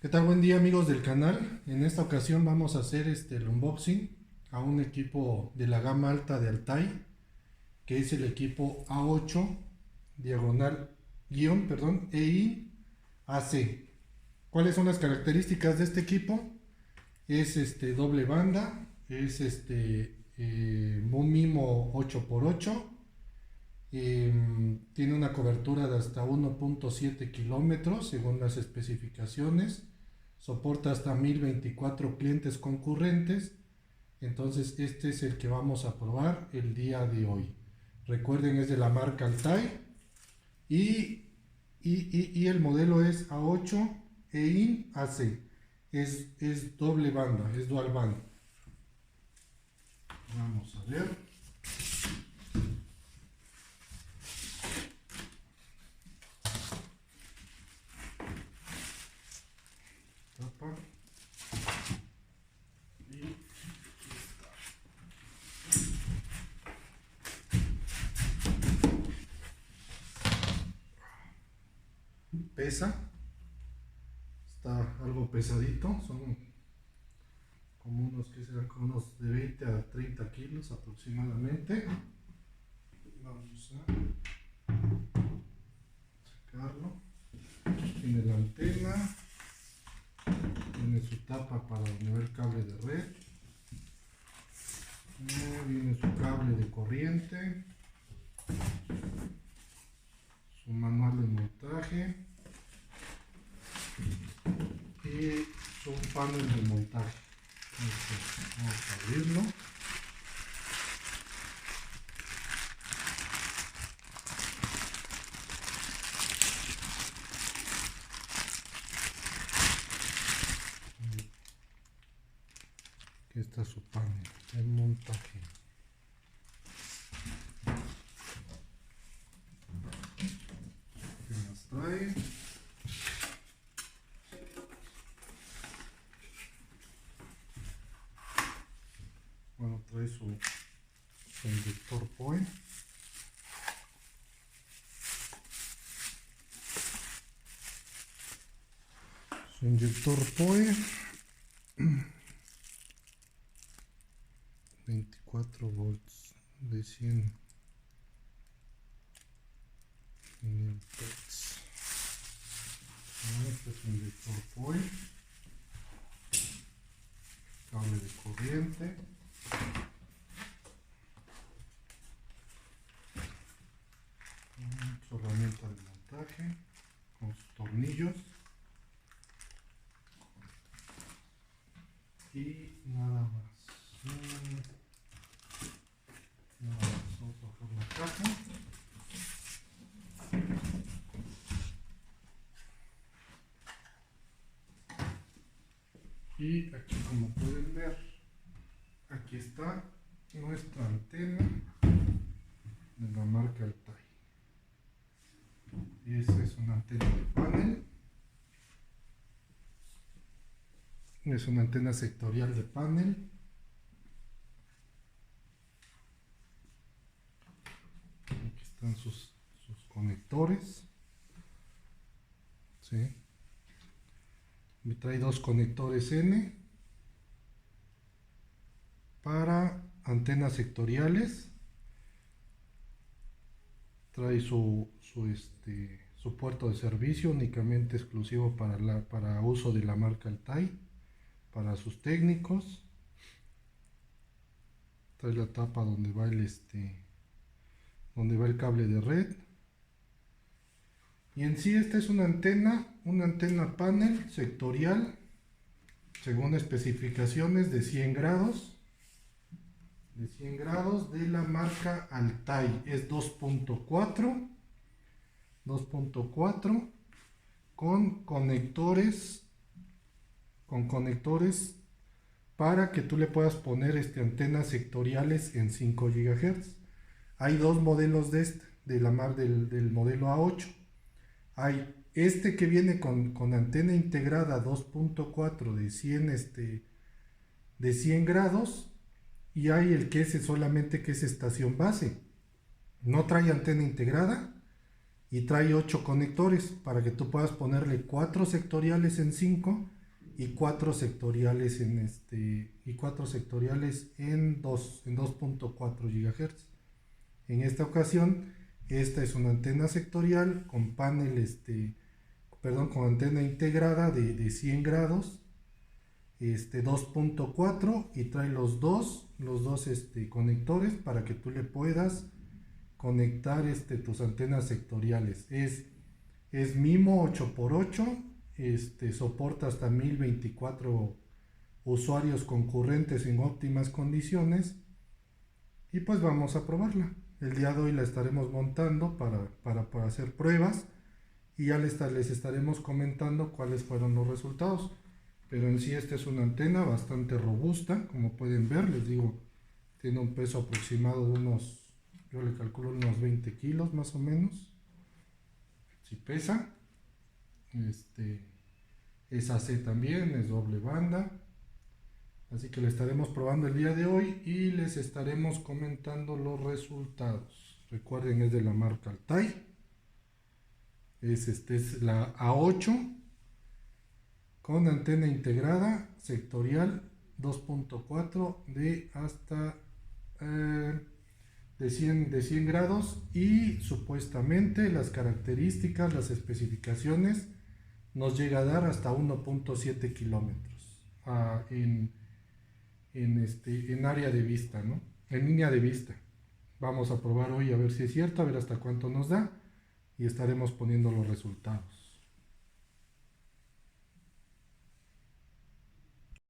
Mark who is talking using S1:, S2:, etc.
S1: ¿Qué tal? Buen día amigos del canal. En esta ocasión vamos a hacer el unboxing a un equipo de la gama alta de Altai, que es el equipo A8 diagonal EI AC. ¿Cuáles son las características de este equipo? Es doble banda, es un MIMO 8x8, tiene una cobertura de hasta 1.7 kilómetros según las especificaciones, soporta hasta 1024 clientes concurrentes. Entonces este es el que vamos a probar el día de hoy. Recuerden, es de la marca Altai y el modelo es A8 EIN AC. Es doble banda, es dual band. Vamos a ver. Tapa. Y pesa, está algo pesadito, son como unos que serán como unos de 20 a 30 kilos aproximadamente. Vamos a sacarlo. Tiene la antena, tiene su tapa para donde va el cable de red, viene su cable de corriente, su manual de montaje y su panel de montaje. Vamos a abrirlo. Aquí está su panel de montaje. ¿Qué más trae? Bueno, trae su inyector POE. Su inyector POE. 24 volts de 100 mAh. Este es un inyector POE. Cable de corriente. Su herramienta de montaje con sus tornillos. Y nada más. Vamos a bajar la caja. Y aquí, como pueden ver, aquí está nuestra antena de la marca Altai. Y esa es una antena de panel. Es una antena sectorial de panel. Aquí están sus conectores. ¿Sí? Me trae dos conectores N para antenas sectoriales. Trae su puerto de servicio únicamente exclusivo para uso de la marca Altai, para sus técnicos. Trae la tapa donde va el cable de red. Y en sí esta es una antena panel sectorial según especificaciones de 100 grados. De la marca Altai. Es 2.4 con conectores para que tú le puedas poner antenas sectoriales en 5 GHz. Hay dos modelos del modelo A8. Hay que viene con antena integrada 2.4 de 100 grados, y hay el solamente que es estación base. No trae antena integrada y trae 8 conectores para que tú puedas ponerle 4 sectoriales en 5 y 4 sectoriales en 2.4 GHz. En esta ocasión, esta es una antena sectorial con panel, con antena integrada de 100 grados, 2.4, y trae los dos conectores para que tú le puedas conectar tus antenas sectoriales. Es MIMO 8x8, soporta hasta 1024 usuarios concurrentes en óptimas condiciones, y pues vamos a probarla. El día de hoy la estaremos montando para hacer pruebas, y ya les estaremos comentando cuáles fueron los resultados. Pero en sí esta es una antena bastante robusta, como pueden ver. Les digo, tiene un peso aproximado de yo le calculo unos 20 kilos más o menos, si pesa. Es AC también, es doble banda. Así que la estaremos probando el día de hoy y les estaremos comentando los resultados. Recuerden, es de la marca Altai. Es la A8 con antena integrada sectorial 2.4 de hasta de 100 grados, y supuestamente las características, las especificaciones nos llega a dar hasta 1.7 kilómetros en área de vista, ¿no? En línea de vista. Vamos a probar hoy a ver si es cierto, a ver hasta cuánto nos da, y estaremos poniendo los resultados.